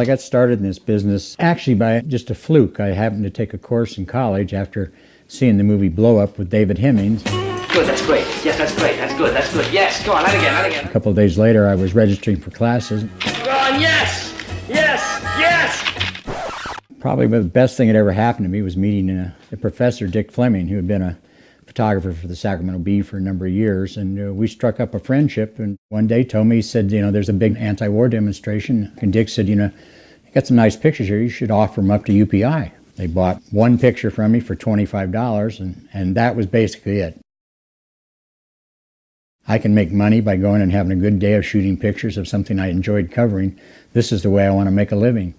I got started in this business actually by just a fluke. I happened to take a course in college after seeing the movie Blow Up with David Hemmings. Good, that's great. Yes, that's great. That's good, that's good. Yes, go on, not again, not again. A couple of days later, I was registering for classes. Go on, yes! Yes! Yes! Probably the best thing that ever happened to me was meeting the professor, Dick Fleming, who had been a photographer for the Sacramento Bee for a number of years, and we struck up a friendship. And one day told me, he said, there's a big anti-war demonstration, and Dick said, you got some nice pictures here, you should offer them up to UPI. They bought one picture from me for $25, and that was basically it. I can make money by going and having a good day of shooting pictures of something I enjoyed covering. This is the way I want to make a living.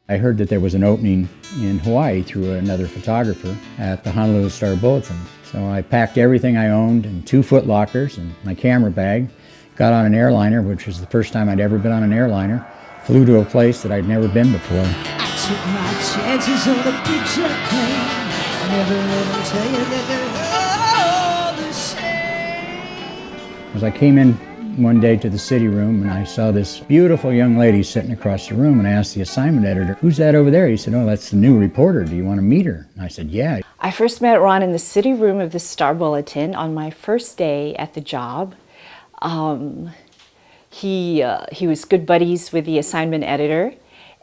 I heard that there was an opening in Hawaii through another photographer at the Honolulu Star Bulletin. So I packed everything I owned in 2 foot lockers and my camera bag, got on an airliner, which was the first time I'd ever been on an airliner, flew to a place that I'd never been before. I took my chances on a big jet plane. Never let them tell you that they're all the same. As I came in one day to the city room and I saw this beautiful young lady sitting across the room, and I asked the assignment editor, "Who's that over there?" He said, "Oh, that's the new reporter. Do you want to meet her?" And I said, "Yeah." I first met Ron in the city room of the Star Bulletin on my first day at the job. He was good buddies with the assignment editor,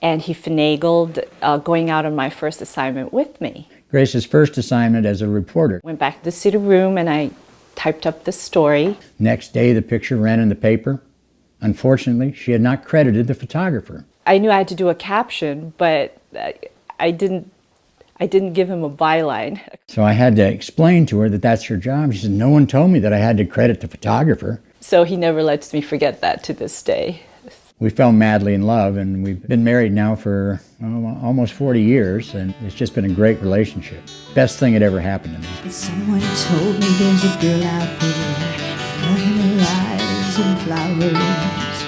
and he finagled going out on my first assignment with me. Grace's first assignment as a reporter. Went back to the city room and I typed up the story. Next day, the picture ran in the paper. Unfortunately, she had not credited the photographer. I knew I had to do a caption, but I didn't give him a byline. So I had to explain to her that that's her job. She said, "No one told me that I had to credit the photographer." So he never lets me forget that to this day. We fell madly in love, and we've been married now for almost 40 years, and it's just been a great relationship. Best thing that ever happened to me. Someone told me there's a girl out there, running her eyes and flowers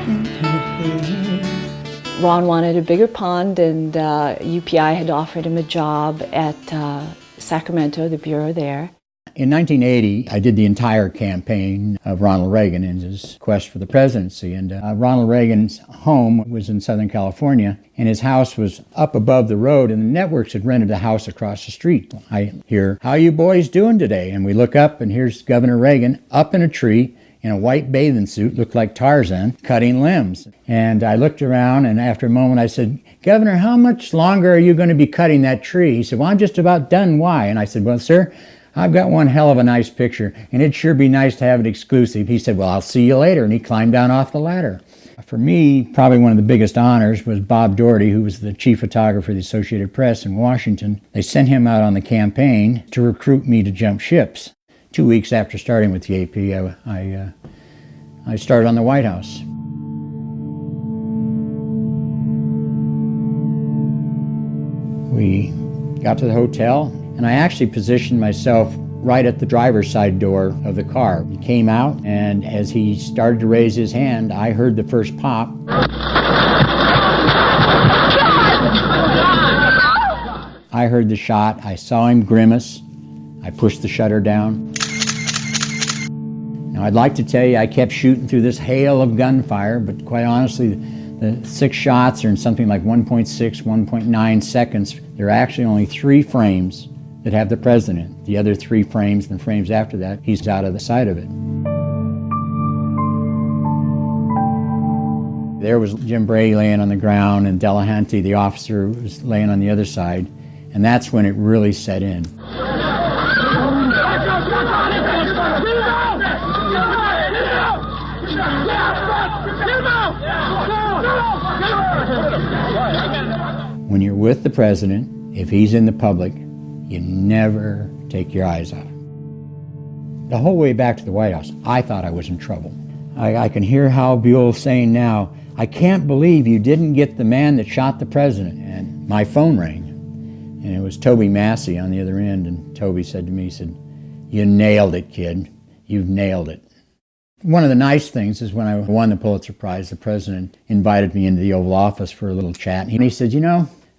in her hair. Ron wanted a bigger pond, and UPI had offered him a job at Sacramento, the bureau there. In 1980, I did the entire campaign of Ronald Reagan in his quest for the presidency. And Ronald Reagan's home was in Southern California, and his house was up above the road, and the networks had rented a house across the street. I hear, "How you boys doing today?" And we look up, and here's Governor Reagan up in a tree in a white bathing suit, looked like Tarzan, cutting limbs. And I looked around, and after a moment I said, "Governor, how much longer are you going to be cutting that tree?" He said, "Well, I'm just about done. Why?" And I said, "Well, sir, I've got one hell of a nice picture, and it'd sure be nice to have it exclusive." He said, "Well, I'll see you later," and he climbed down off the ladder. For me, probably one of the biggest honors was Bob Doherty, who was the chief photographer of the Associated Press in Washington. They sent him out on the campaign to recruit me to jump ships. 2 weeks after starting with the AP, I started on the White House. We got to the hotel, and I actually positioned myself right at the driver's side door of the car. He came out, and as he started to raise his hand, I heard the first pop. I heard the shot. I saw him grimace. I pushed the shutter down. Now, I'd like to tell you I kept shooting through this hail of gunfire, but quite honestly, the 6 shots are in something like 1.6, 1.9 seconds. There are actually only 3 frames that have the president. The other 3 frames and frames after that, he's out of the sight of it. There was Jim Brady laying on the ground, and Delahanty, the officer, was laying on the other side, and that's when it really set in. When you're with the president, if he's in the public, you never take your eyes off him. The whole way back to the White House, I thought I was in trouble. I can hear Hal Buell saying now, "I can't believe you didn't get the man that shot the president." And my phone rang, and it was Toby Massey on the other end, and Toby said to me, he said, "You nailed it, kid. You've nailed it." One of the nice things is when I won the Pulitzer Prize, the president invited me into the Oval Office for a little chat. And he said,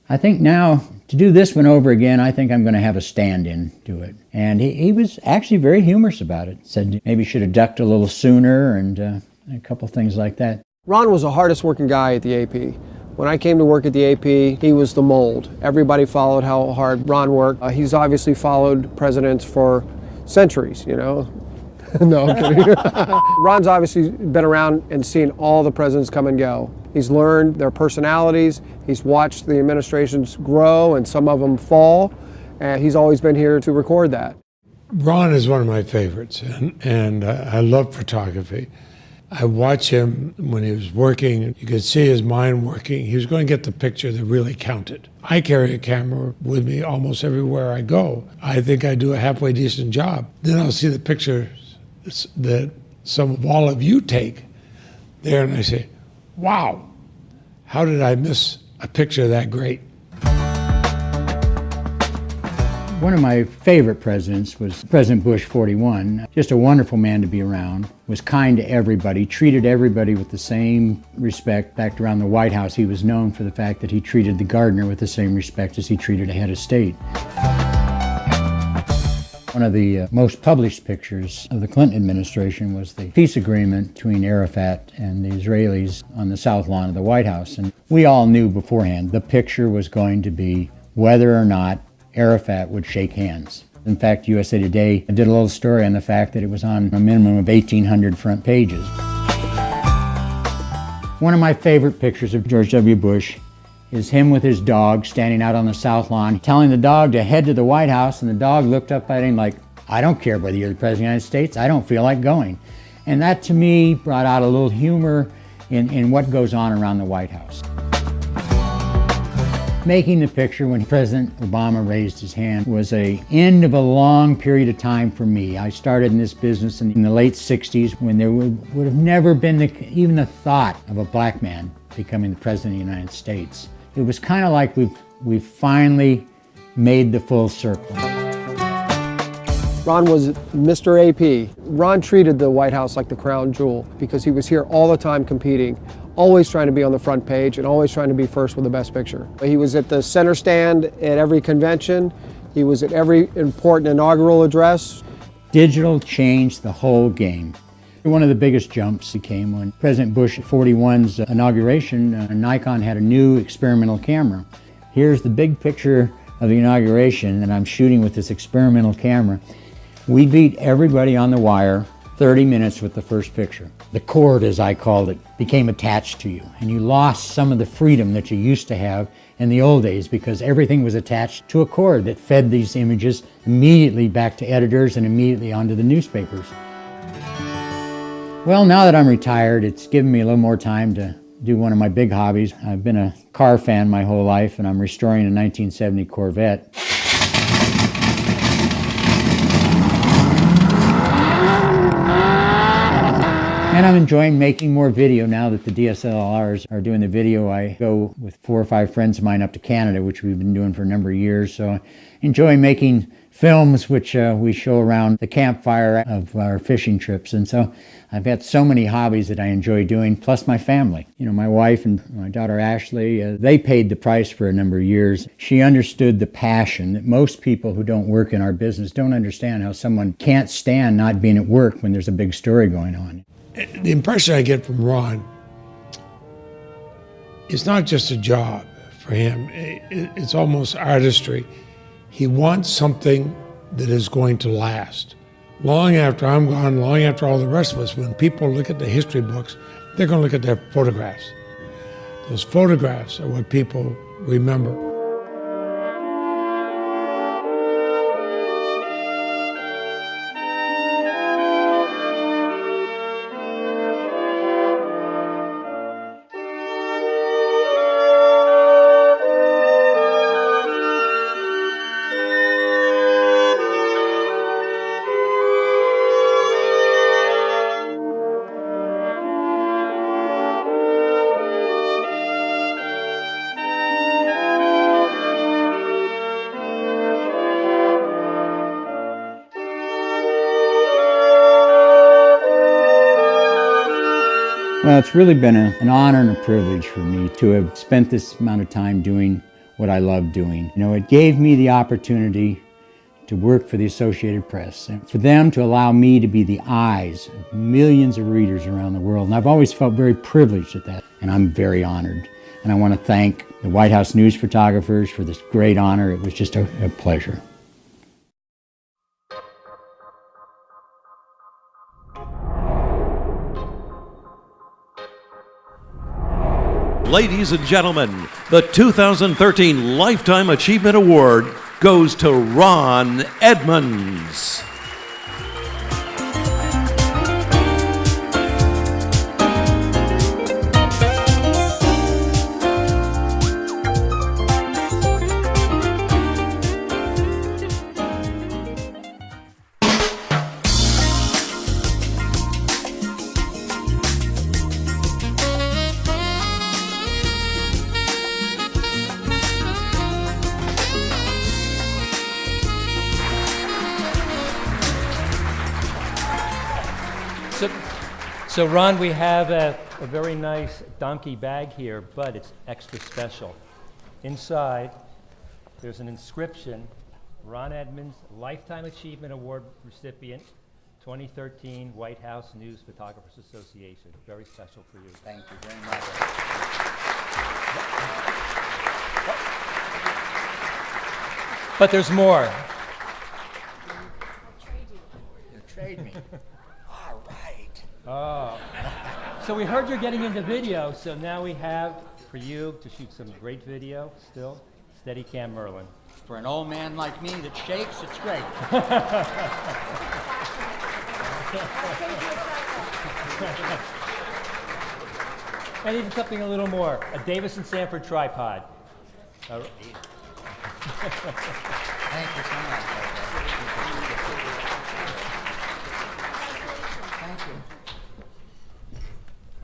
"I think now, to do this one over again, I think I'm going to have a stand-in to it." And he was actually very humorous about it. Said maybe should have ducked a little sooner and a couple things like that. Ron was the hardest working guy at the AP. When I came to work at the AP, he was the mold. Everybody followed how hard Ron worked. He's obviously followed presidents for centuries, you know. No, I'm kidding. Ron's obviously been around and seen all the presidents come and go. He's learned their personalities. He's watched the administrations grow and some of them fall. And he's always been here to record that. Ron is one of my favorites, and I love photography. I watch him when he was working. You could see his mind working. He was going to get the picture that really counted. I carry a camera with me almost everywhere I go. I think I do a halfway decent job. Then I'll see the pictures that some of all of you take there, and I say, wow, how did I miss a picture that great? One of my favorite presidents was President Bush 41. Just a wonderful man to be around, was kind to everybody, treated everybody with the same respect. Back around the White House, he was known for the fact that he treated the gardener with the same respect as he treated a head of state. One of the most published pictures of the Clinton administration was the peace agreement between Arafat and the Israelis on the south lawn of the White House. And we all knew beforehand the picture was going to be whether or not Arafat would shake hands. In fact, USA Today did a little story on the fact that it was on a minimum of 1,800 front pages. One of my favorite pictures of George W. Bush is him with his dog standing out on the south lawn, telling the dog to head to the White House, and the dog looked up at him like, I don't care whether you're the President of the United States, I don't feel like going. And that to me brought out a little humor in what goes on around the White House. Making the picture when President Obama raised his hand was the end of a long period of time for me. I started in this business in the late 60s when there would have never been even the thought of a black man becoming the President of the United States. It was kind of like we finally made the full circle. Ron was Mr. AP. Ron treated the White House like the crown jewel because he was here all the time competing, always trying to be on the front page and always trying to be first with the best picture. He was at the center stand at every convention. He was at every important inaugural address. Digital changed the whole game. One of the biggest jumps came when President Bush 41's inauguration, Nikon had a new experimental camera. Here's the big picture of the inauguration that I'm shooting with this experimental camera. We beat everybody on the wire 30 minutes with the first picture. The cord, as I called it, became attached to you, and you lost some of the freedom that you used to have in the old days because everything was attached to a cord that fed these images immediately back to editors and immediately onto the newspapers. Well, now that I'm retired, it's given me a little more time to do one of my big hobbies. I've been a car fan my whole life, and I'm restoring a 1970 Corvette. And I'm enjoying making more video now that the DSLRs are doing the video. I go with 4 or 5 friends of mine up to Canada, which we've been doing for a number of years. So I enjoy making films which we show around the campfire of our fishing trips. And so I've got so many hobbies that I enjoy doing, plus my family. You know, my wife and my daughter Ashley, they paid the price for a number of years. She understood the passion that most people who don't work in our business don't understand, how someone can't stand not being at work when there's a big story going on. The impression I get from Ron, it's not just a job for him. It's almost artistry. He wants something that is going to last. Long after I'm gone, long after all the rest of us, when people look at the history books, they're going to look at their photographs. Those photographs are what people remember. Well, it's really been an honor and a privilege for me to have spent this amount of time doing what I love doing. You know, it gave me the opportunity to work for the Associated Press, and for them to allow me to be the eyes of millions of readers around the world. And I've always felt very privileged at that, and I'm very honored. And I want to thank the White House news photographers for this great honor. It was just a pleasure. Ladies and gentlemen, the 2013 Lifetime Achievement Award goes to Ron Edmonds. So Ron, we have a very nice donkey bag here, but it's extra special. Inside, there's an inscription, Ron Edmonds, Lifetime Achievement Award recipient, 2013 White House News Photographers Association. Very special for you. Thank you very much. But there's more. You trade me. All right. Oh. So we heard you're getting into video, so now we have for you to shoot some great video still. Steadicam Merlin. For an old man like me that shakes, it's great. And even something a little more, a Davis and Sanford tripod. Thank you so much. Thank you.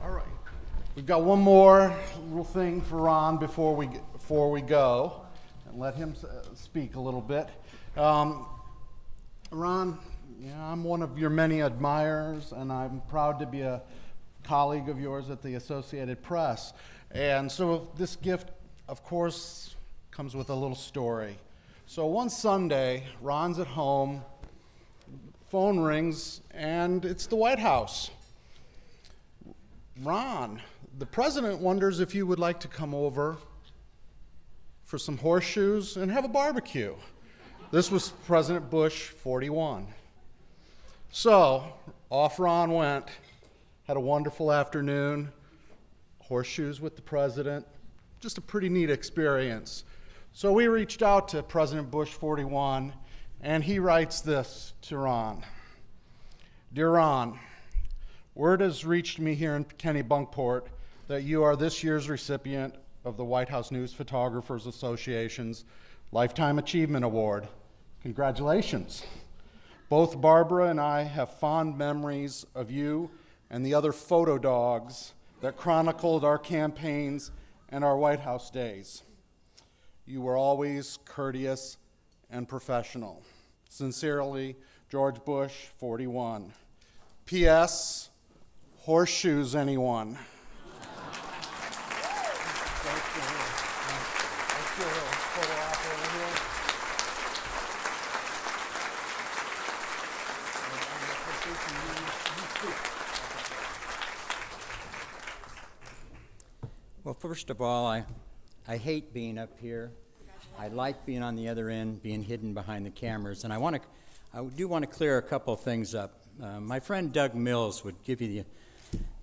All right. We've got one more little thing for Ron before we go, and let him speak a little bit. Ron, I'm one of your many admirers, and I'm proud to be a colleague of yours at the Associated Press. And so this gift, of course, comes with a little story. So one Sunday, Ron's at home, phone rings, and it's the White House. Ron, the president wonders if you would like to come over for some horseshoes and have a barbecue. This was President Bush 41. So off Ron went, had a wonderful afternoon, horseshoes with the president, just a pretty neat experience. So we reached out to President Bush 41, and he writes this to Ron. Dear Ron, word has reached me here in Kennebunkport that you are this year's recipient of the White House News Photographers Association's Lifetime Achievement Award. Congratulations. Both Barbara and I have fond memories of you and the other photo dogs that chronicled our campaigns and our White House days. You were always courteous and professional. Sincerely, George Bush, 41. P.S. Horseshoes, anyone? Well, first of all, I hate being up here. I like being on the other end, being hidden behind the cameras, and I do want to clear a couple of things up. My friend Doug Mills would give you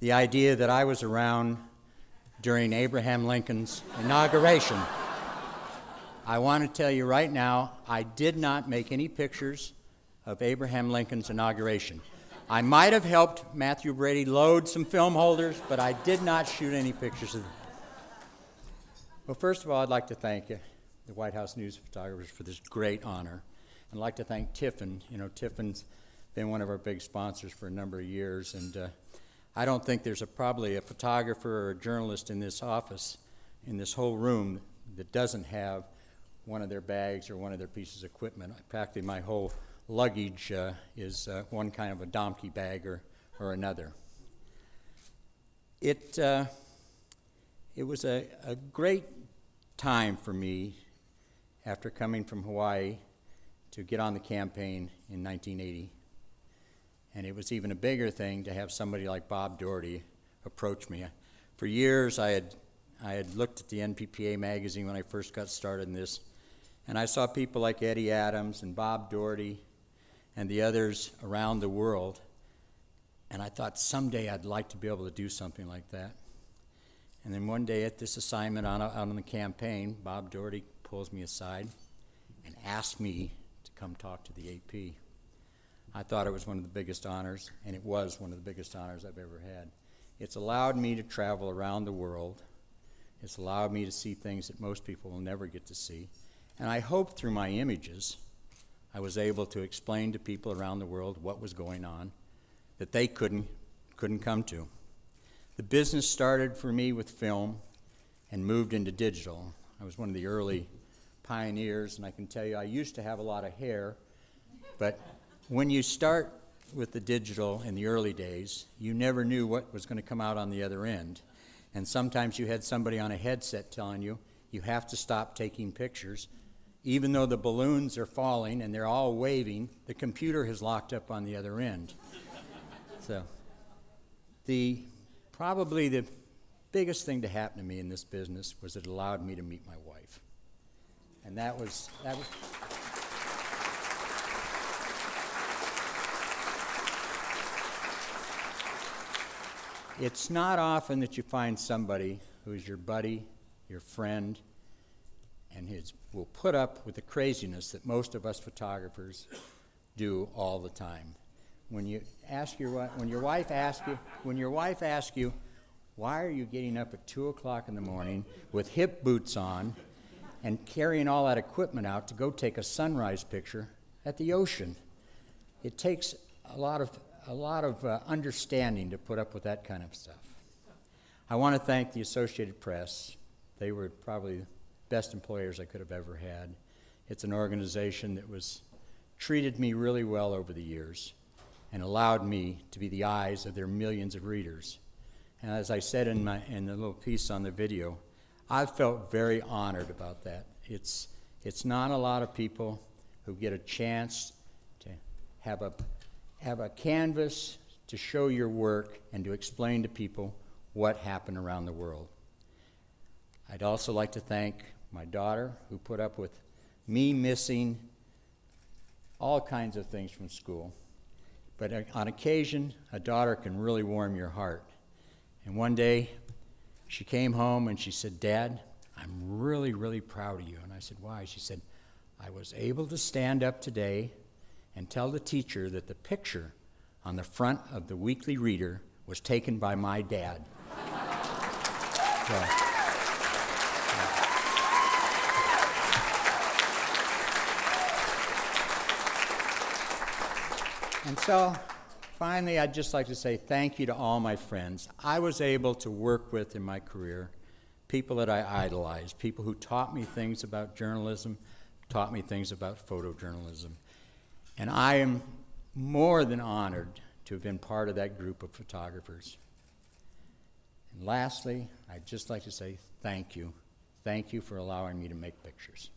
the idea that I was around during Abraham Lincoln's inauguration. I want to tell you right now, I did not make any pictures of Abraham Lincoln's inauguration. I might have helped Matthew Brady load some film holders, but I did not shoot any pictures of them. Well, first of all, I'd like to thank you, the White House News Photographers, for this great honor. I'd like to thank Tiffin. You know, Tiffin's been one of our big sponsors for a number of years, and I don't think there's probably a photographer or a journalist in this office, in this whole room, that doesn't have one of their bags or one of their pieces of equipment. Practically my whole luggage is one kind of a donkey bag or another. It was a great time for me after coming from Hawaii to get on the campaign in 1980. And it was even a bigger thing to have somebody like Bob Doherty approach me. For years, I had looked at the NPPA magazine when I first got started in this, and I saw people like Eddie Adams and Bob Doherty and the others around the world, and I thought someday I'd like to be able to do something like that. And then one day at this assignment out on the campaign, Bob Doherty pulls me aside and asked me to come talk to the AP. I thought it was one of the biggest honors, and it was one of the biggest honors I've ever had. It's allowed me to travel around the world. It's allowed me to see things that most people will never get to see. And I hope through my images, I was able to explain to people around the world what was going on that they couldn't come to. The business started for me with film and moved into digital. I was one of the early pioneers, and I can tell you I used to have a lot of hair, but when you start with the digital in the early days, you never knew what was going to come out on the other end. And sometimes you had somebody on a headset telling you, you have to stop taking pictures. Even though the balloons are falling and they're all waving, the computer has locked up on the other end. So, probably the biggest thing to happen to me in this business was it allowed me to meet my wife. And that was It's not often that you find somebody who's your buddy, your friend, and will put up with the craziness that most of us photographers do all the time. When your wife asks you, why are you getting up at 2 o'clock in the morning with hip boots on and carrying all that equipment out to go take a sunrise picture at the ocean? It takes a lot of understanding to put up with that kind of stuff. I want to thank the Associated Press. They were probably the best employers I could have ever had. It's an organization that treated me really well over the years and allowed me to be the eyes of their millions of readers. And as I said in the little piece on the video, I've felt very honored about that. It's not a lot of people who get a chance to have a canvas to show your work and to explain to people what happened around the world. I'd also like to thank my daughter, who put up with me missing all kinds of things from school. But on occasion, a daughter can really warm your heart. And one day, she came home and she said, "Dad, I'm really, really proud of you." And I said, "Why?" She said, "I was able to stand up today and tell the teacher that the picture on the front of the Weekly Reader was taken by my dad." And so, finally, I'd just like to say thank you to all my friends. I was able to work with in my career people that I idolized, people who taught me things about journalism, taught me things about photojournalism. And I am more than honored to have been part of that group of photographers. And lastly, I'd just like to say thank you. Thank you for allowing me to make pictures.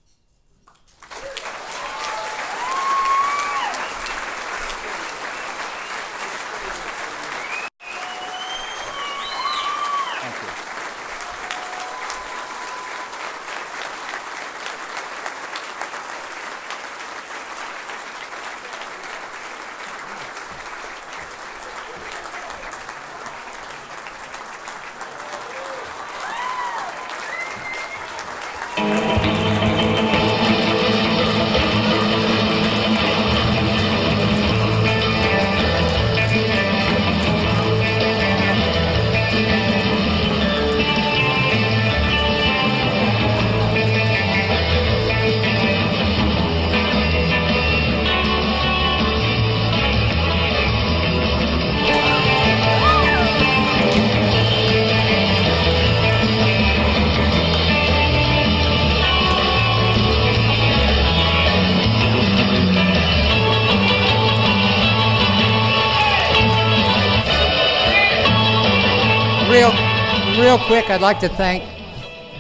Real quick, I'd like to thank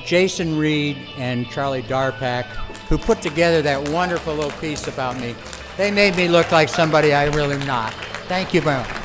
Jason Reed and Charlie Darpak who put together that wonderful little piece about me. They made me look like somebody I really am not. Thank you very much.